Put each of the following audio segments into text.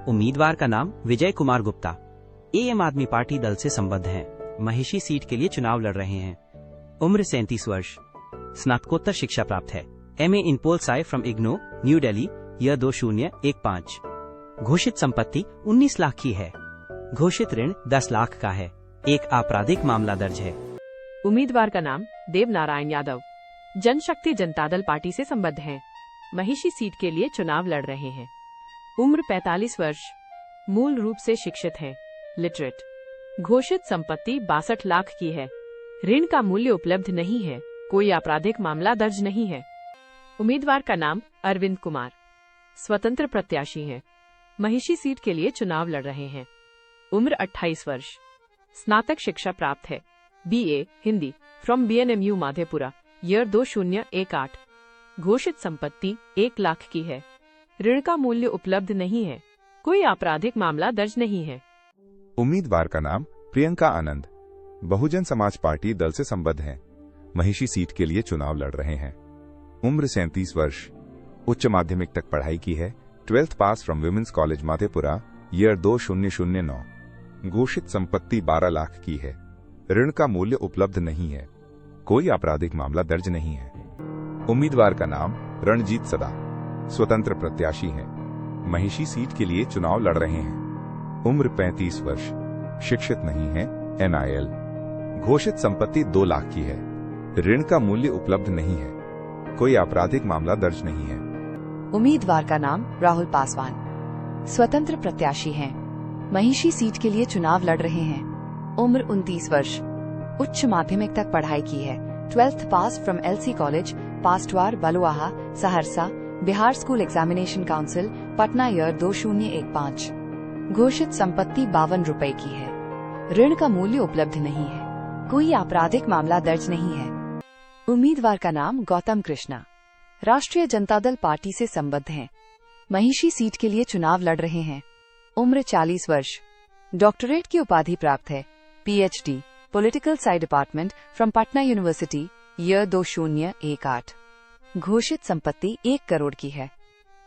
उम्मीदवार का नाम विजय कुमार गुप्ता। आम आदमी पार्टी दल से संबद्ध हैं। महिषी सीट के लिए चुनाव लड़ रहे हैं। उम्र 37 वर्ष। स्नातकोत्तर शिक्षा प्राप्त है। MA in pol sci from IGNOU, New Delhi, year 2015। घोषित संपत्ति 19 लाख की है। घोषित ऋण 10 लाख का है। एक आपराधिक मामला दर्ज है। उम्मीदवार का नाम देव नारायण यादव। जनशक्ति जनता दल पार्टी से संबद्ध हैं। महिषी सीट के लिए चुनाव लड़ रहे हैं। उम्र 45 वर्ष। मूल रूप से शिक्षित हैं, लिटरेट। घोषित संपत्ति 62 लाख की है। ऋण का मूल्य उपलब्ध नहीं है। कोई आपराधिक मामला दर्ज नहीं है। उम्मीदवार का नाम अरविंद कुमार। स्वतंत्र प्रत्याशी हैं। महिषी सीट के लिए चुनाव लड़ रहे हैं। उम्र 28 वर्ष। स्नातक शिक्षा प्राप्त है। BA Hindi from BNMU Madhepura, year 2018। घोषित संपत्ति 1 लाख की है। ऋण का मूल्य उपलब्ध नहीं है। कोई आपराधिक मामला दर्ज नहीं है। उम्मीदवार का नाम प्रियंका आनंद। बहुजन समाज पार्टी दल से संबद्ध हैं। महिषी सीट के लिए चुनाव लड़ रहे हैं। उम्र 37 वर्ष। उच्च माध्यमिक तक पढ़ाई की है। 12th pass from women's college Madhepura, year 2009। घोषित संपत्ति 12 लाख की है। ऋण का मूल्य उपलब्ध नहीं है। कोई आपराधिक मामला दर्ज नहीं है। उम्मीदवार का नाम रणजीत सदा। स्वतंत्र प्रत्याशी हैं। महिषी सीट के लिए चुनाव लड़ रहे हैं। उम्र 35 वर्ष। शिक्षित नहीं है, NIL। घोषित संपत्ति 2 लाख की है। ऋण का मूल्य उपलब्ध नहीं है। कोई आपराधिक मामला दर्ज नहीं है। उम्मीदवार का नाम राहुल पासवान। स्वतंत्र प्रत्याशी हैं। महिषी सीट के लिए चुनाव लड़ रहे हैं। उम्र 29 वर्ष। उच्च माध्यमिक तक पढ़ाई की है। 12th pass from LC college, Pastwar, Baluaha, Saharsa, Bihar school examination council, Patna, year 2015। घोषित संपत्ति 52 रुपए की है। ऋण का मूल्य उपलब्ध नहीं है। कोई आपराधिक मामला दर्ज नहीं है। उम्मीदवार का नाम गौतम कृष्णा। राष्ट्रीय जनता दल पार्टी से संबद्ध हैं। महिषी सीट के लिए चुनाव लड़ रहे हैं। उम्र 40 वर्ष। डॉक्टरेट की उपाधि प्राप्त है। PhD political science department from Patna university, year 2018। घोषित संपत्ति 1 करोड़ की है।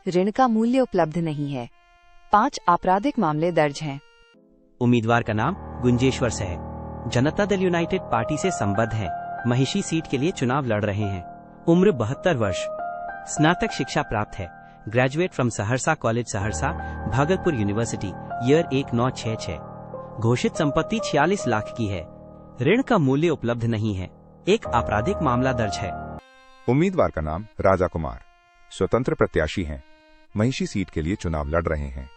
ऋण का मूल्य उपलब्ध नहीं है। 5 आपराधिक मामले दर्ज हैं। उम्मीदवार का नाम गुंजेश्वर से है। जनता दल यूनाइटेड पार्टी से संबद्ध है। महिषी सीट के लिए चुनाव लड़ रहे हैं। उम्र 72 वर्ष। स्नातक शिक्षा प्राप्त है। Graduate from Saharsa college Saharsa, Bhagalpur university, year 1966। घोषित संपत्ति 46 लाख की है। ऋण का मूल्य उपलब्ध नहीं है। एक आपराधिक मामला दर्ज है। उम्मीदवार का नाम राजा कुमार। स्वतंत्र प्रत्याशी हैं। महिषी सीट के लिए चुनाव लड़ रहे हैं।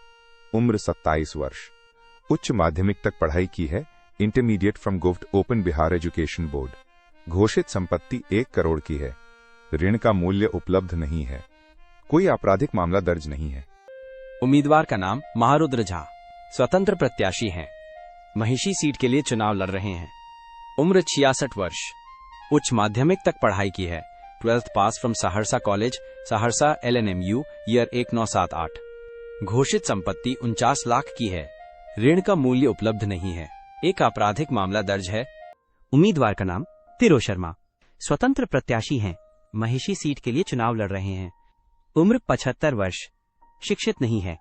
उम्र 27 वर्ष। उच्च माध्यमिक तक पढ़ाई की है। इंटरमीडिएट फ्रॉम गुफ्ट ओपन बिहार एजुकेशन बोर्ड। घोषित संपत्ति 1 करोड़ की है। ऋण का मूल्य उपलब्ध नहीं है। कोई आपराधिक मामला दर्ज नहीं है। उम्मीदवार का नाम महारुद्र झा। स्वतंत्र प्रत्याशी हैं। महिषी सीट के लिए चुनाव लड़ रहे हैं। उम्र 66 वर्ष। उच्च माध्यमिक तक पढ़ाई की है। 12th pass from Saharsa college Saharsa, LNMU, year 1978। घोषित संपत्ति 49 लाख की है। ऋण का मूल्य उपलब्ध नहीं है। एक आपराधिक मामला दर्ज है। उम्मीदवार का नाम तिरो शर्मा। स्वतंत्र प्रत्याशी हैं। महिषी सीट के लिए चुनाव लड़ रहे हैं। उम्र 75 वर्ष। शिक्षित नहीं है।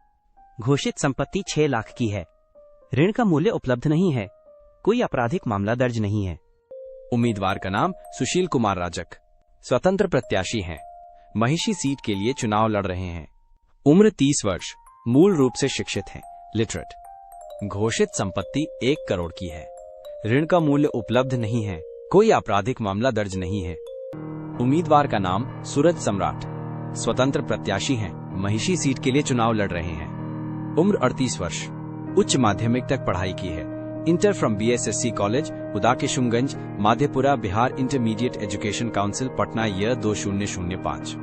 घोषित संपत्ति 6 लाख की है। ऋण का मूल्य उपलब्ध नहीं है। कोई आपराधिक मामला दर्ज नहीं है। उम्मीदवार का नाम सुशील कुमार राजक। स्वतंत्र प्रत्याशी हैं। महिषी सीट के लिए चुनाव लड़ रहे हैं। उम्र 30 वर्ष। मूल रूप से शिक्षित हैं, लिटरेट। घोषित संपत्ति 1 करोड़ की है। ऋण का मूल्य उपलब्ध नहीं है। कोई आपराधिक मामला दर्ज नहीं है। उम्मीदवार का नाम सूरज सम्राट। स्वतंत्र प्रत्याशी हैं। महिषी सीट के लिए चुनाव लड़ रहे हैं। उम्र 38 वर्ष। उच्च माध्यमिक तक पढ़ाई की है। Inter from BSSC college, Udakishunganj, Madhepura, Bihar intermediate education council, Patna, year 2005।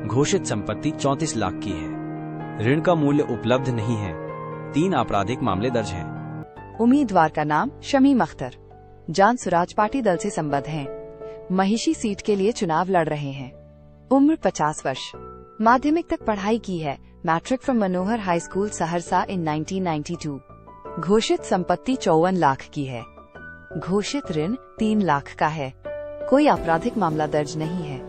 घोषित संपत्ति 34 लाख की है। ऋण का मूल्य उपलब्ध नहीं है। 3 आपराधिक मामले दर्ज हैं। उम्मीदवार का नाम शमीम अख्तर। जान सुराज पार्टी दल से संबद्ध हैं। महिषी सीट के लिए चुनाव लड़ रहे हैं। उम्र 50 वर्ष। माध्यमिक तक पढ़ाई की है। Matric from Manohar high school Saharsa in 1992। घोषित संपत्ति 54 लाख की है। घोषित ऋण 3 लाख का है। कोई आपराधिक मामला दर्ज नहीं है।